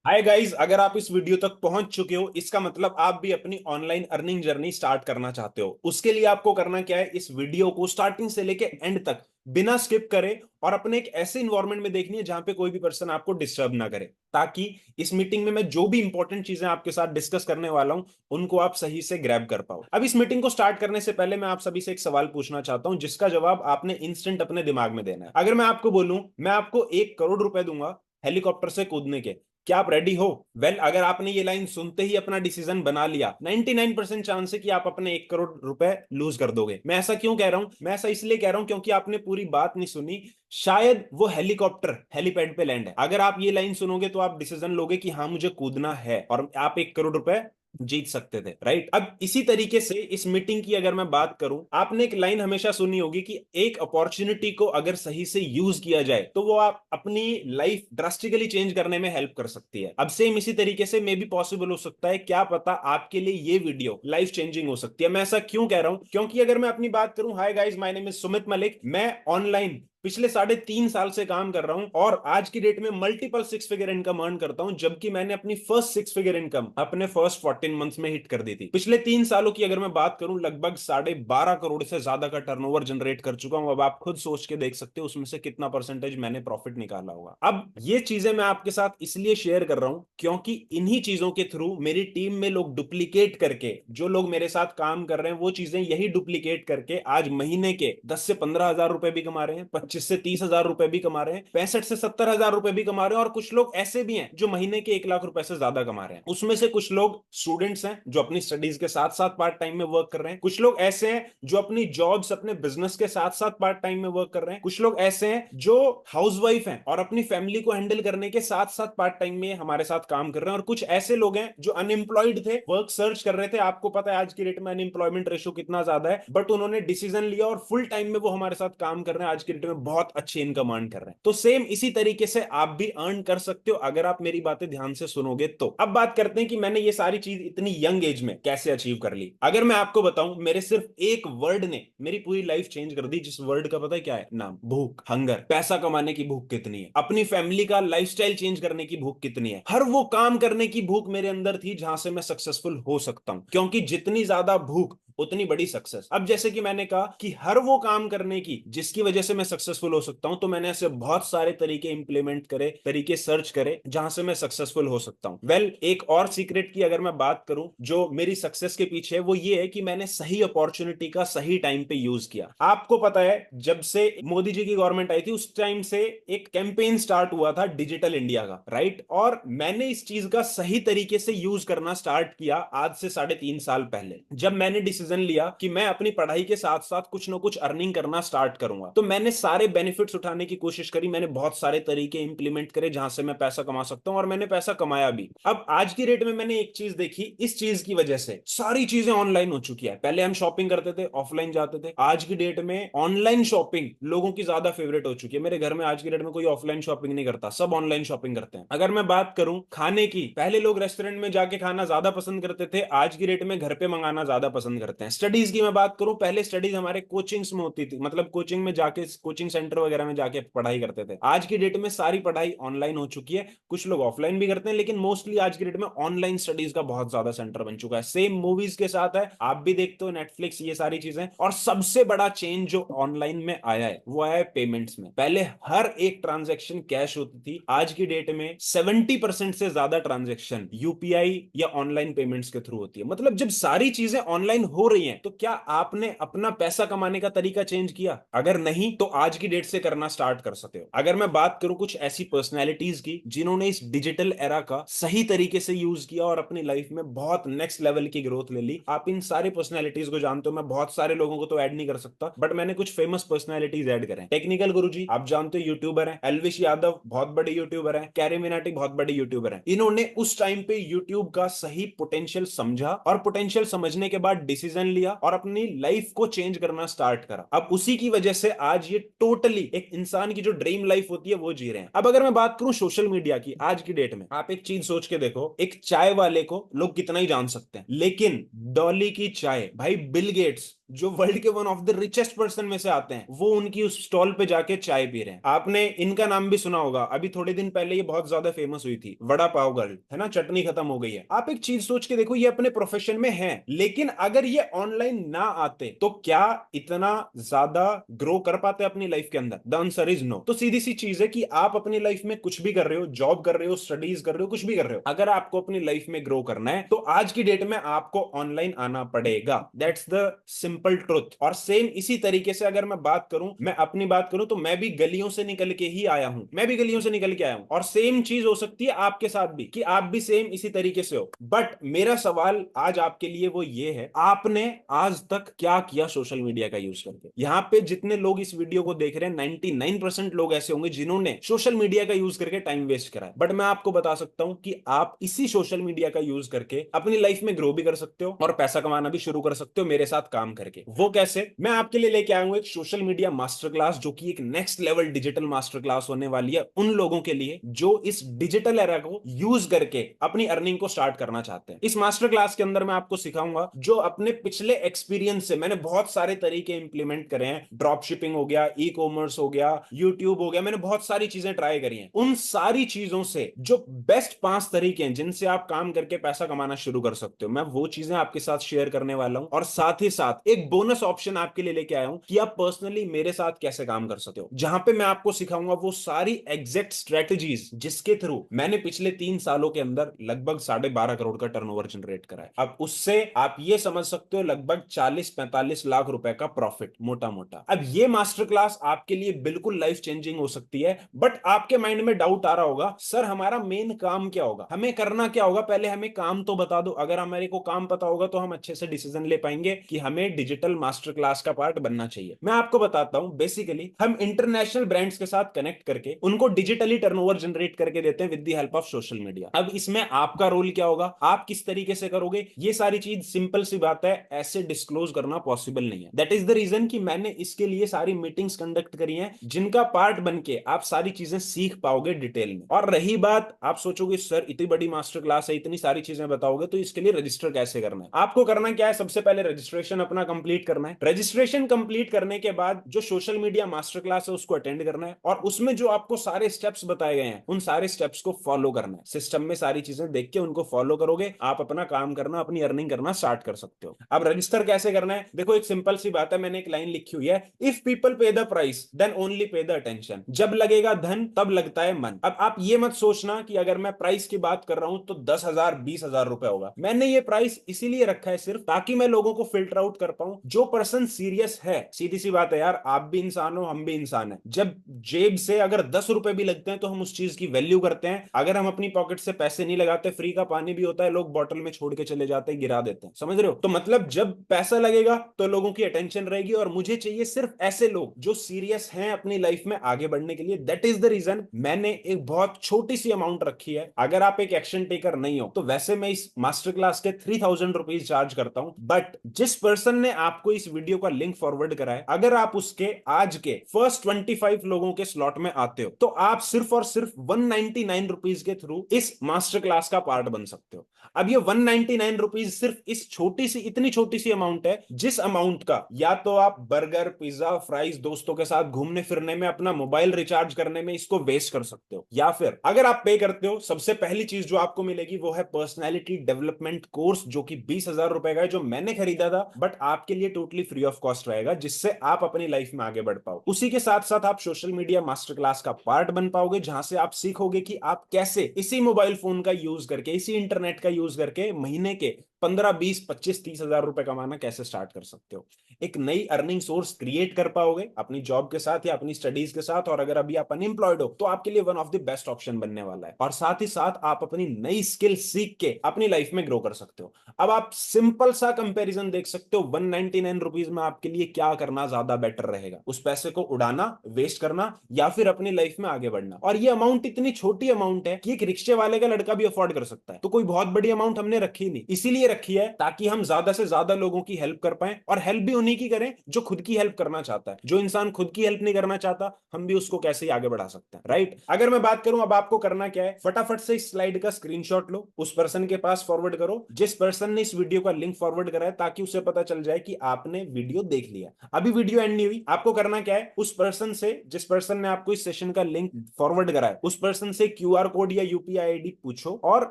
Hi guys, अगर आप इस वीडियो तक पहुंच चुके हो इसका मतलब आप भी अपनी ऑनलाइन अर्निंग जर्नी स्टार्ट करना चाहते हो। उसके लिए आपको करना क्या है, इस वीडियो को स्टार्टिंग से लेके एंड तक बिना स्किप करे और अपने एक ऐसे इन्वायरमेंट में देखनी है जहां पे कोई भी पर्सन आपको डिस्टर्ब ना करे, ताकि इस मीटिंग में मैं जो भी इंपॉर्टेंट चीजें आपके साथ डिस्कस करने वाला हूं उनको आप सही से ग्रैब कर पाओ। अब इस मीटिंग को स्टार्ट करने से पहले मैं आप सभी से एक सवाल पूछना चाहता हूं जिसका जवाब आपने इंस्टेंट अपने दिमाग में देना है। अगर मैं आपको बोलूं मैं आपको 1 करोड़ रुपए दूंगा हेलीकॉप्टर से कूदने के, क्या आप रेडी हो? अगर आपने ये लाइन सुनते ही अपना डिसीजन बना लिया, 99% चांस है कि आप अपने 1 करोड़ रुपए लूज कर दोगे। मैं ऐसा क्यों कह रहा हूं? मैं ऐसा इसलिए कह रहा हूं क्योंकि आपने पूरी बात नहीं सुनी। शायद वो हेलीकॉप्टर हेलीपैड पे लैंड है। अगर आप ये लाइन सुनोगे तो आप डिसीजन लोगे कि हाँ मुझे कूदना है और आप 1 करोड़ रुपए जीत सकते थे, राइट? अब इसी तरीके से इस मीटिंग की अगर मैं बात करूं, आपने एक लाइन हमेशा सुनी होगी कि एक अपॉर्चुनिटी को अगर सही से यूज किया जाए तो वो आप अपनी लाइफ ड्रास्टिकली चेंज करने में हेल्प कर सकती है। अब सेम इसी तरीके से मे भी पॉसिबल हो सकता है, क्या पता आपके लिए ये वीडियो लाइफ चेंजिंग हो सकती है। मैं ऐसा क्यों कह रहा हूं? क्योंकि अगर मैं अपनी बात करूं, hi guys, my name is Sumit Malik. मैं ऑनलाइन पिछले 3.5 साल से काम कर रहा हूं और आज की डेट में मल्टीपल 6 फिगर इनकम अर्न करता हूं, जबकि मैंने अपनी फर्स्ट 6 फिगर इनकम अपने फर्स्ट 14 मंथ्स में हिट कर दी थी। पिछले 3 सालों की अगर मैं बात करूं, लगभग 12.5 करोड़ से ज्यादा का टर्नओवर जनरेट कर चुका हूं। अब आप खुद सोच के देख सकते हो उसमें से कितना परसेंटेज मैंने प्रॉफिट निकाला होगा। अब ये चीजें मैं आपके साथ इसलिए शेयर कर रहा हूं क्योंकि इन्हीं चीजों के थ्रू मेरी टीम में लोग डुप्लीकेट करके, जो लोग मेरे साथ काम कर रहे हैं वो चीजें यही डुप्लीकेट करके आज महीने के 10 से 15 हजार रुपए भी कमा रहे हैं, 25 से 30 हजार रुपए भी कमा रहे हैं, 65 से 70 हजार रुपए भी कमा रहे हैं। और कुछ लोग ऐसे भी हैं जो महीने के 1 लाख रुपए से ज्यादा कमा रहे हैं। उसमें से कुछ लोग स्टूडेंट्स हैं जो अपनी स्टडीज के साथ साथ पार्ट टाइम में वर्क कर रहे हैं, कुछ लोग ऐसे हैं जो अपनी जॉब्स अपने बिजनेस के साथ साथ पार्ट टाइम में वर्क कर रहे हैं, कुछ लोग ऐसे हैं जो हाउसवाइफ हैं और अपनी फैमिली को हैंडल करने के साथ साथ पार्ट टाइम में हमारे साथ काम कर रहे हैं, और कुछ ऐसे लोग हैं जो अनएम्प्लॉयड थे, वर्क सर्च कर रहे थे। आपको पता है आज की डेट में अनएम्प्लॉयमेंट रेशियो कितना ज्यादा है, बट उन्होंने डिसीजन लिया और फुल टाइम में वो हमारे साथ काम कर रहे हैं, आज की डेट में बहुत अच्छी इनकम अर्न कर रहे हैं। तो सेम इसी तरीके से आप भी अर्न कर सकते हो अगर आप मेरी बातें ध्यान से सुनोगे तो। अब बात करते हैं कि मैंने ये सारी चीज इतनी यंग एज में कैसे अचीव कर ली। अगर मैं आपको बताऊं, मेरे सिर्फ एक वर्ड ने मेरी पूरी लाइफ चेंज कर दी। जिस वर्ड का पता है क्या है नाम? भूख, हंगर। पैसा कमाने की भूख कितनी है, अपनी फैमिली का लाइफस्टाइल चेंज करने की भूख कितनी है, हर वो काम करने की भूख मेरे अंदर थी जहां से मैं सक्सेसफुल हो सकता हूं। क्योंकि जितनी ज्यादा भूख उतनी बड़ी सक्सेस। अब जैसे कि मैंने कहा कि हर वो काम करने की जिसकी वजह से मैं सक्सेसफुल हो सकता हूं, तो मैंने ऐसे बहुत सारे तरीके इंप्लीमेंट करे, तरीके सर्च करे जहां से मैं सक्सेसफुल हो सकता हूं। एक और सीक्रेट की अगर मैं बात करूं जो मेरी सक्सेस के पीछे है, वो ये है कि मैंने सही अपॉर्चुनिटी का सही टाइम पे यूज किया। आपको पता है जब से मोदी जी की गवर्नमेंट आई थी उस टाइम से एक कैंपेन स्टार्ट हुआ था डिजिटल इंडिया का, राइट? और मैंने इस चीज का सही तरीके से यूज करना स्टार्ट किया आज से 3.5 साल पहले, जब मैंने डिसीजन लिया कि मैं अपनी पढ़ाई के साथ साथ कुछ ना कुछ अर्निंग करना स्टार्ट करूंगा। तो मैंने सारे बेनिफिट्स उठाने की कोशिश करी, मैंने बहुत सारे तरीके इंप्लीमेंट करे जहां से मैं पैसा कमा सकता हूं, और मैंने पैसा कमाया भी। अब आज की डेट में मैंने एक चीज देखी, इस चीज की वजह से सारी चीजें ऑनलाइन हो चुकी है। पहले हम शॉपिंग करते थे, ऑफलाइन जाते थे। आज की डेट में ऑनलाइन शॉपिंग लोगों की ज्यादा फेवरेट हो चुकी है। मेरे घर में आज की डेट में कोई ऑफलाइन शॉपिंग नहीं करता, सब ऑनलाइन शॉपिंग करते हैं। अगर मैं बात करूं खाने की, पहले लोग रेस्टोरेंट में जाके खाना ज्यादा पसंद करते थे, आज की डेट में घर पे मंगाना ज्यादा पसंद करते हैं। स्टडीज की मैं बात करूं, पहले स्टडीज हमारे कोचिंग्स में होती थी, मतलब कोचिंग में जाके, कोचिंग सेंटर वगैरह में जाके पढ़ाई करते थे। आज की डेट में सारी पढ़ाई ऑनलाइन हो चुकी है। कुछ लोग ऑफलाइन भी करते हैं, लेकिन मोस्टली आज की डेट में ऑनलाइन स्टडीज का बहुत ज्यादा सेंटर बन चुका है। सेम मूवीज के साथ है, आप भी देखते हो नेटफ्लिक्स, ये सारी चीजें। और सबसे बड़ा चेंज जो ऑनलाइन में आया है वो आया है पेमेंट्स में। पहले हर एक ट्रांजेक्शन कैश होती थी, आज की डेट में 70% से ज्यादा ट्रांजेक्शन यूपीआई या ऑनलाइन पेमेंट्स के थ्रू होती है। मतलब जब सारी चीजें ऑनलाइन हो रही हैं तो क्या आपने अपना पैसा कमाने का तरीका चेंज किया? अगर नहीं तो आज की डेट से करना स्टार्ट कर सकते हो। अगर मैं बात करूं कुछ ऐसी पर्सनैलिटीज की जिन्होंने इस डिजिटल एरा का सही तरीके से यूज किया और अपनी लाइफ में बहुत नेक्स्ट लेवल की ग्रोथ ले ली, आप इन सारे पर्सनैलिटीज को जानते हो। मैं बहुत सारे लोगों को तो ऐड नहीं कर सकता, बट मैंने कुछ फेमस पर्सनैलिटीज ऐड करें। टेक्निकल गुरुजी आप जानते हो, यूट्यूबर है। एलविश यादव बहुत बड़े यूट्यूबर है। कैरी मिनाटी बहुत बड़े यूट्यूबर है। इन्होंने उस टाइम पे यूट्यूब का सही पोटेंशियल समझा और पोटेंशियल समझने के बाद डिसीजन लिया और अपनी लाइफ को चेंज करना स्टार्ट करा। अब उसी की वजह से आज ये टोटली एक इंसान की जो ड्रीम लाइफ होती है वो जी रहे हैं। अब अगर मैं बात करूं सोशल मीडिया की, आज की डेट में आप एक चीज सोच के देखो, एक चाय वाले को लोग कितना ही जान सकते हैं, लेकिन डॉली की चाय, भाई बिल गेट्स जो वर्ल्ड के one of the richest person में से आते हैं, वो उनकी उस स्टॉल पे जाके चाय पी रहे हैं। आपने इनका नाम भी सुना होगा, अभी थोड़े दिन पहले ये बहुत ज्यादा फेमस हुई थी, वड़ा पाव गर्ल, है ना, चटनी खत्म हो गई है। आप एक चीज सोच के देखो, ये अपने प्रोफेशन में है, लेकिन अगर ये ऑनलाइन ना आते तो क्या इतना ज्यादा ग्रो कर पाते अपनी लाइफ के अंदर? The answer is no. तो सीधी सी चीज है कि आप अपनी लाइफ में कुछ भी कर रहे हो, जॉब कर रहे हो, स्टडीज कर रहे हो, कुछ भी कर रहे हो, अगर आपको अपनी लाइफ में ग्रो करना है तो आज की डेट में आपको ऑनलाइन आना पड़ेगा। That's the simple truth. और सेम इसी तरीके से अगर मैं बात करूं, मैं अपनी बात करूं, तो मैं भी गलियों से निकल के ही आया हूं, मैं भी गलियों से निकल के आया हूं। और सेम चीज हो सकती है आपके साथ भी, कि आप भी सेम इसी तरीके से हो। बट मेरा सवाल आज आपके लिए वो ये है, आपने आज तक क्या किया सोशल मीडिया का यूज करके? यहां पे जितने लोग इस वीडियो को देख रहे हैं, 99% लोग ऐसे होंगे जिन्होंने सोशल मीडिया का यूज करके टाइम वेस्ट करा है। बट मैं आपको बता सकता हूं कि आप इसी सोशल मीडिया का यूज करके अपनी लाइफ में ग्रो भी कर सकते हो और पैसा कमाना भी शुरू कर सकते हो मेरे साथ काम करके। वो कैसे? मैं आपके लिए लेके आया हूं एक सोशल मीडिया मास्टर क्लास, जो कि एक next level digital master class होने वाली है उन लोगों के लिए जो इस डिजिटल एरा को यूज करके अपनी अर्निंग को स्टार्ट करना चाहते हैं। इस मास्टर क्लास के अंदर मैं आपको सिखाऊंगा जो अपने पिछले एक्सपीरियंस से मैंने बहुत सारे तरीके इंप्लीमेंट करे हैं। ड्रॉप शिपिंग हो गया, ई कॉमर्स हो गया, यूट्यूब हो गया, मैंने बहुत सारी चीजें ट्राई करी हैं। उन सारी चीजों से जो बेस्ट 5 तरीके हैं जिनसे आप काम करके पैसा कमाना शुरू कर सकते हो, मैं वो चीजें आपके साथ शेयर करने वाला हूं। और साथ ही साथ एक बोनस ऑप्शन आपके लिए लेके आया हूं कि आप पर्सनली मेरे साथ कैसे काम कर सकते हो, जहां पे मैं आपको सिखाऊंगा वो सारी एग्जैक्ट स्ट्रेटजीज जिसके थ्रू मैंने पिछले 3 सालों के अंदर लगभग 12.5 करोड़ का टर्नओवर जनरेट करा है। अब उससे आप ये समझ सकते हो लगभग 40-45 लाख रुपए का प्रॉफिट मोटा मोटा। अब ये मास्टर क्लास आपके लिए बिल्कुल लाइफ चेंजिंग हो सकती है। बट आपके माइंड में डाउट आ रहा होगा, सर हमारा मेन काम क्या होगा, हमें करना क्या होगा? पहले हमें काम तो बता दो। अगर हमारे को काम पता होगा तो हम अच्छे से डिसीजन ले पाएंगे कि हमें डिजिटल मास्टर क्लास का पार्ट बनना चाहिए। मैं आपको बताता हूं, बेसिकली हम इंटरनेशनल ब्रांड्स के साथ कनेक्ट करके उनको डिजिटली टर्नओवर जनरेट करके देते हैं with the help of social media. अब इसमें आपका रोल क्या होगा, आप किस तरीके से करोगे, ये सारी चीज सिंपल सी बात है, ऐसे डिस्क्लोज करना पॉसिबल नहीं है। दैट इज द रीजन कि मैंने इसके लिए सारी मीटिंग्स कंडक्ट करी हैं, जिनका पार्ट बन के आप सारी चीजें सीख पाओगे डिटेल में। और रही बात, आप सोचोगे सर इतनी बड़ी मास्टर क्लास है, इतनी सारी चीजें बताओगे, तो इसके लिए रजिस्टर कैसे करना है? आपको करना क्या है, सबसे पहले रजिस्ट्रेशन अपना कंप्लीट करना है। रजिस्ट्रेशन कंप्लीट करने के बाद जो सोशल मीडिया मास्टर क्लास है उसको अटेंड करना है, और उसमें जो आपको सारे स्टेप्स बताए गए हैं उन सारे स्टेप्स को फॉलो करना है। सिस्टम में सारी चीजें देख के उनको फॉलो करोगे, आप अपना काम करना, अपनी अर्निंग करना स्टार्ट कर सकते हो। अब रजिस्टर कैसे करना है? देखो एक सिंपल सी बात है, मैंने एक लाइन लिखी हुई है, इफ पीपल पे the price then only pay the attention. जब लगेगा धन तब लगता है मन। अब आप ये मत सोचना कि अगर मैं प्राइस की बात कर रहा हूं तो 10,000 20,000 रुपए होगा। मैंने ये प्राइस इसीलिए रखा है सिर्फ ताकि मैं लोगों को फिल्टर आउट कर पाऊं। जो पर्सन सीरियस है, सीधी सी बात है यार, आप भी इंसान हो, हम भी इंसान है, जब जेब से अगर 10 रुपए भी लगते हैं तो हम उस चीज की वैल्यू करते हैं। अगर हम अपनी पॉकेट से पैसे नहीं लगाते, फ्री का पानी भी होता है, लोग बॉटल में छोड़ के चले जाते हैं, गिरा देते हैं, समझ रहे हो? तो मतलब जब पैसा लगेगा तो लोगों की अटेंशन रहेगी, और मुझे चाहिए सिर्फ ऐसे लोग जो सीरियस हैं अपनी लाइफ में आगे बढ़ने के लिए। दैट इज द रीजन मैंने एक बहुत छोटी सी अमाउंट रखी है। अगर आप एक एक्शन टेकर नहीं हो तो वैसे मैं इस मास्टर क्लास के 3,000 रुपीज चार्ज करता हूं, बट जिस पर्सन ने आपको इस वीडियो का लिंक फॉरवर्ड करा है, अगर आप उसके आज के फर्स्ट 25 लोगों के स्लॉट में आते हो तो आप सिर्फ और सिर्फ 199 रुपीज के थ्रू इस मास्टर क्लास का पार्ट बन सकते हो। अब ये 199 रुपीज सिर्फ इस छोटी सी, इतनी छोटी सी अमाउंट है, जिस अमाउंट का या तो आप बर्गर, पिज्जा, फ्राइज दोस्तों के साथ घूमने फिरने में, अपना मोबाइल रिचार्ज करने में इसको वेस्ट कर सकते हो, या फिर अगर आप पे करते हो, सबसे पहली चीज जो आपको मिलेगी वो है पर्सनैलिटी डेवलपमेंट कोर्स, जो कि 20,000 रुपए का है, जो मैंने खरीदा था, बट आपके लिए टोटली फ्री ऑफ कॉस्ट रहेगा, जिससे आप अपनी लाइफ में आगे बढ़ पाओ। उसी के साथ साथ आप सोशल मीडिया मास्टर क्लास का पार्ट बन पाओगे, जहां से आप सीखोगे कि आप कैसे इसी मोबाइल फोन का यूज करके, इसी इंटरनेट का यूज करके महीने के 15, 20, 25, 30,000 रुपए कमाना कैसे स्टार्ट कर सकते हो। एक नई अर्निंग सोर्स क्रिएट कर पाओगे अपनी जॉब के साथ या अपनी स्टडीज के साथ। और अगर अभी आप अनएम्प्लॉयड हो तो आपके लिए one of the best option बनने वाला है। और साथ ही साथ आप अपनी नई स्किल सीख के अपनी लाइफ में ग्रो कर सकते हो। अब आप सिंपल सा कंपैरिजन देख सकते हो, 199 रुपीज में आपके लिए क्या करना ज्यादा बेटर रहेगा, उस पैसे को उड़ाना, वेस्ट करना, या फिर अपनी लाइफ में आगे बढ़ना। और ये अमाउंट इतनी छोटी अमाउंट है कि एक रिक्शे वाले का लड़का भी अफोर्ड कर सकता है, तो कोई बहुत बड़ी अमाउंट हमने रखी नहीं, इसीलिए रखी है ताकि हम ज्यादा से ज्यादा लोगों की हेल्प कर पाए, और हेल्प भी उन्हीं की करें जो खुद की हेल्प करना चाहता है। जो इंसान खुद की हेल्प नहीं करना चाहता, हम भी उसको कैसे आगे बढ़ा सकते हैं, राइट। अगर मैं बात करूं, अब आपको करना क्या है, फटाफट से इस स्लाइड का स्क्रीनशॉट लो, उस पर्सन के पास फॉरवर्ड करो जिस पर्सन ने इस वीडियो का लिंक फॉरवर्ड करा है, ताकि उसे पता चल जाए कि आपने वीडियो देख लिया। अभी वीडियो एंड नहीं हुई, आपको करना क्या है, उस पर्सन से, जिस पर्सन ने आपको इस सेशन का लिंक फॉरवर्ड करा है, उस पर्सन से क्यूआर कोड या यूपीआई आईडी पूछो और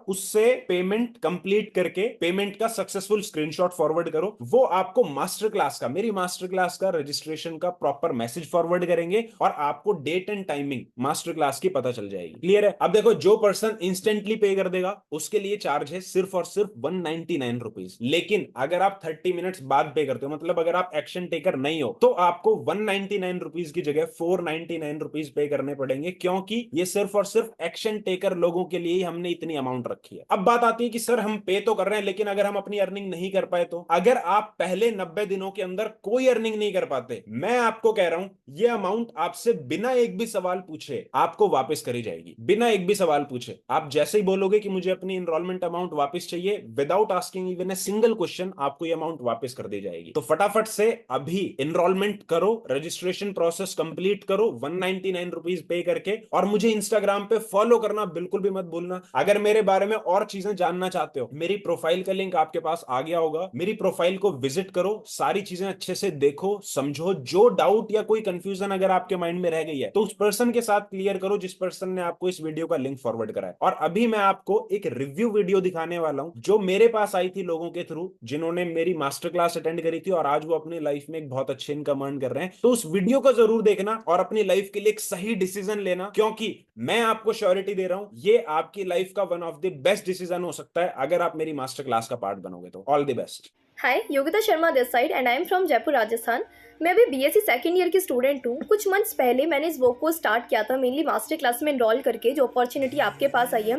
उससे पेमेंट कंप्लीट करके पेमेंट का सक्सेसफुल स्क्रीनशॉट फॉरवर्ड करो। वो आपको मास्टर क्लास का, मेरी मास्टर क्लास का रजिस्ट्रेशन का प्रॉपर मैसेज फॉरवर्ड करेंगे और आपको date and timing master class की पता चल जाएगी। क्लियर है। अब देखो, जो पर्सन इंस्टेंटली पे कर देगा उसके लिए चार्ज है सिर्फ और सिर्फ 199 रुपीज। लेकिन अगर आप 30 मिनट्स बाद पे करते हो, मतलब अगर आप एक्शन टेकर नहीं हो, तो आपको 199 रुपीज की जगह 499 रुपीज पे करने पड़ेंगे, क्योंकि ये सिर्फ और सिर्फ एक्शन टेकर लोगों के लिए ही हमने इतनी अमाउंट रखी है। अब बात आती है कि सर हम पे तो कर रहे हैं, लेकिन अगर हम अपनी अर्निंग नहीं कर पाए तो? अगर आप पहले 90 दिनों के अंदर कोई अर्निंग नहीं कर पाते, मैं आपको कह रहा हूं ये अमाउंट आपसे बिना एक भी सवाल पूछे आपको वापस करी जाएगी। बिना एक भी सवाल पूछे आप जैसे ही बोलोगे कि मुझे अपनी इनरोलमेंट अमाउंट वापस चाहिए, without asking even a single question, आपको ये अमाउंट वापस कर दी जाएगी। तो फटाफट से अभी इनरोलमेंट करो, रजिस्ट्रेशन प्रोसेस कंप्लीट करो 199 रुपीज पे करके, और मुझे इंस्टाग्राम पे फॉलो करना बिल्कुल भी मत भूलना। अगर मेरे बारे में और चीजें जानना चाहते हो, मेरी प्रोफाइल का लिंक आपके पास आ गया होगा, मेरी प्रोफाइल को विजिट करो, सारी चीजें अच्छे से देखो, समझो। जो डाउट या कोई कंफ्यूजन अगर आपके माइंड में रह गई है तो उस पर्सन के साथ क्लियर करो जिस पर्सन ने आपको इस वीडियो का लिंक फॉरवर्ड करा है। और अभी मैं आपको एक रिव्यू वीडियो दिखाने वाला हूं जो मेरे पास आई थी लोगों के थ्रू, जिन्होंने मेरी मास्टर क्लास अटेंड करी थी और आज वो अपनी लाइफ में एक बहुत अच्छे इनकम अर्न कर रहे हैं। तो उस वीडियो को जरूर देखना और अपनी लाइफ के लिए एक सही डिसीजन लेना, क्योंकि मैं आपको श्योरिटी दे रहा हूं ये आपकी लाइफ का one of the best decision हो सकता है अगर आप मेरी मास्टर क्लास का पार्ट बनोगे तो। All the best. Hi, Yogita Sharma this side and I am from Jaipur, Rajasthan. मैं अभी बीएससी सेकंड ईयर की स्टूडेंट हूँ। कुछ मंथ्स पहले मैंने इस वर्क को स्टार्ट किया था, मेनली मास्टर क्लास में एनरोल करके, जो अपॉर्चुनिटी आपके पास आई है।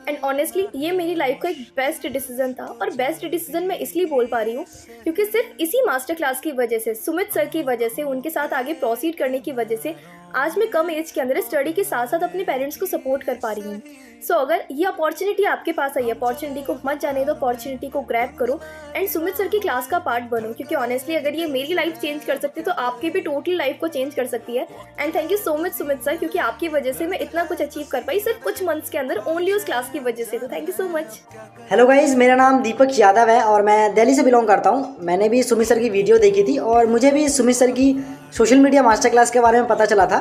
एंड ऑनेस्टली ये मेरी लाइफ का एक बेस्ट डिसीजन था, और बेस्ट डिसीजन मैं इसलिए बोल पा रही हूँ क्योंकि सिर्फ इसी मास्टर क्लास की वजह से, सुमित सर की वजह से, उनके साथ आगे प्रोसीड करने की वजह से आज मैं कम एज के अंदर स्टडी के साथ साथ अपने पेरेंट्स को सपोर्ट कर पा रही हूँ। सो अगर ये अपॉर्चुनिटी आपके पास आई है, अपॉर्चुनिटी को मत जाने दो, अपॉर्चुनिटी को ग्रैब करो एंड सुमित सर की क्लास का पार्ट बनो, क्योंकि ऑनेस्टली अगर ये मेरी लाइफ चेंज कर सकती है तो आपकी भी टोटल लाइफ को चेंज कर सकती है। And thank you so much Sumit sir, क्योंकि आपकी वजह से मैं इतना कुछ अचीव कर पाई सिर्फ कुछ मंथ्स के अंदर, ओनली उस क्लास की वजह से। तो thank you so much. Hello guys, मेरा नाम दीपक यादव है और मैं दिल्ली से बिलोंग करता हूँ। मैंने भी सुमित सर की वीडियो देखी थी और मुझे भी सुमित सर की सोशल मीडिया मास्टर क्लास के बारे में पता चला था,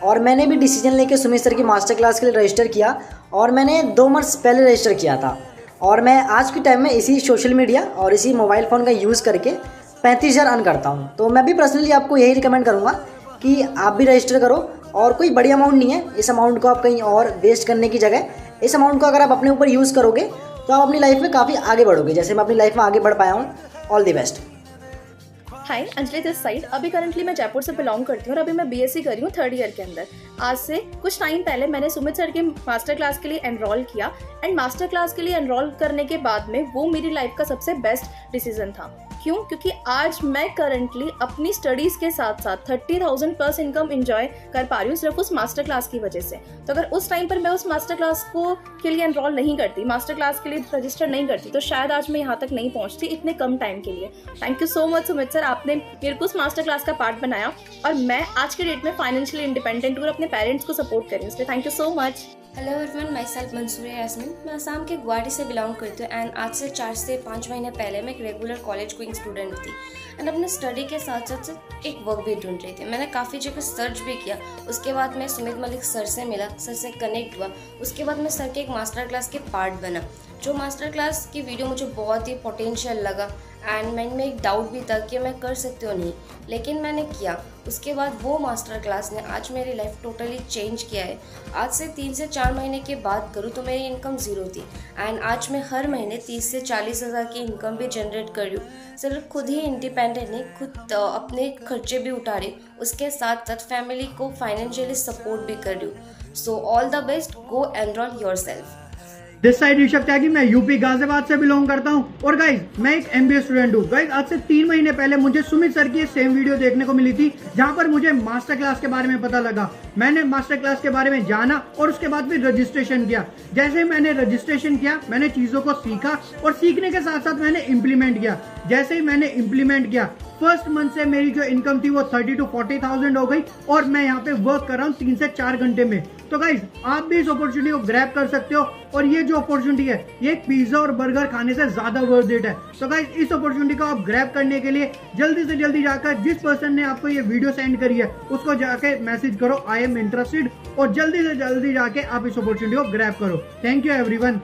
और मैंने भी डिसीजन लेके सुमित सर की मास्टर क्लास के लिए रजिस्टर किया, और मैंने 2 मंथ्स पहले रजिस्टर किया था। और मैं आज के टाइम में इसी सोशल मीडिया और इसी मोबाइल फ़ोन का यूज़ करके 35,000 अर्न करता हूँ। तो मैं भी पर्सनली आपको यही रिकमेंड करूँगा कि आप भी रजिस्टर करो, और कोई बड़ी अमाउंट नहीं है। इस अमाउंट को आप कहीं और वेस्ट करने की जगह इस अमाउंट को अगर आप अपने ऊपर यूज़ करोगे तो आप अपनी लाइफ में काफ़ी आगे बढ़ोगे, जैसे मैं अपनी लाइफ में आगे बढ़ पाया हूँ। All the best. Hi, Anjali this side. अभी करंटली मैं जयपुर से बिलोंग करती हूँ और अभी मैं बीएससी कर रही हूँ 3rd ईयर के अंदर। आज से कुछ टाइम पहले मैंने सुमित सर के मास्टर क्लास के लिए एनरोल किया, एंड मास्टर क्लास के लिए एनरोल करने के बाद में वो मेरी लाइफ का सबसे बेस्ट डिसीजन था। क्यों? क्योंकि आज मैं करंटली अपनी स्टडीज के साथ साथ 30,000 प्लस इनकम एंजॉय कर पा रही हूँ सिर्फ उस मास्टर क्लास की वजह से। तो अगर उस टाइम पर मैं उस मास्टर क्लास को के लिए एनरोल नहीं करती, मास्टर क्लास के लिए रजिस्टर नहीं करती, तो शायद आज मैं यहाँ तक नहीं पहुँचती इतने कम टाइम के लिए। Thank you so much Sumit sir, आपने मेरे को उस मास्टर क्लास का पार्ट बनाया और मैं आज के डेट में फाइनेंशियली इंडिपेंडेंट हूँ और अपने पेरेंट्स को सपोर्ट कर रही हूँ, इसलिए thank you so much. Hello everyone, myself Mansuriya Yasmin. मैं असम के गुवाहाटी से बिलोंग करती हूँ एंड आज से 4 से 5 महीने पहले मैं एक रेगुलर कॉलेज गोइंग स्टूडेंट थी एंड अपने स्टडी के साथ साथ एक वर्क भी ढूंढ रही थी। मैंने काफ़ी जगह सर्च भी किया। उसके बाद मैं सुमित मलिक सर से मिला, सर से कनेक्ट हुआ। उसके बाद मैं सर के एक मास्टर क्लास के पार्ट बना। जो मास्टर क्लास की वीडियो मुझे बहुत ही पोटेंशियल लगा एंड मैंने में एक डाउट भी था कि मैं कर सकती हूँ नहीं, लेकिन मैंने किया। उसके बाद वो मास्टर क्लास ने आज मेरी लाइफ टोटली चेंज किया है। आज से 3 से 4 महीने की बात करूँ तो मेरी इनकम 0 थी एंड आज मैं हर महीने 30 से 40 हज़ार की इनकम भी जनरेट कर रही हूँ। सिर्फ खुद ही इंडिपेंडेंट नहीं, खुद अपने खर्चे भी उठा रही हूँ, उसके साथ साथ फैमिली को फाइनेंशियली सपोर्ट भी कर रही हूँ। So all the best, go enroll yourself. This side Rishabh Tyagi, मैं यूपी गाजियाबाद से बिलोंग करता हूं। और गाइज मैं एक MBA स्टूडेंट हूं। गाइज आज से 3 महीने पहले मुझे सुमित सर की सेम वीडियो देखने को मिली थी, जहां पर मुझे मास्टर क्लास के बारे में पता लगा। मैंने मास्टर क्लास के बारे में जाना और उसके बाद फिर रजिस्ट्रेशन किया। जैसे मैंने रजिस्ट्रेशन किया, मैंने चीजों को सीखा और सीखने के साथ साथ मैंने इम्प्लीमेंट किया। जैसे ही मैंने इम्प्लीमेंट किया, फर्स्ट मंथ से मेरी जो इनकम थी वो 30 to 40,000 हो गई और मैं यहाँ पे वर्क कर रहा हूँ 3 से 4 घंटे में। तो गाइज आप भी इस अपॉर्चुनिटी को ग्रैब कर सकते हो और ये जो अपॉर्चुनिटी है ये पिज्जा और बर्गर खाने से ज्यादा वर्थ इट है। तो गाइज इस अपॉर्चुनिटी को आप ग्रैब करने के लिए जल्दी से जल्दी जाकर जिस पर्सन ने आपको ये वीडियो सेंड करी है उसको जाके मैसेज करो आई एम इंटरेस्टेड और जल्दी से जल्दी जाके आप इस अपॉर्चुनिटी को ग्रैब करो। Thank you everyone.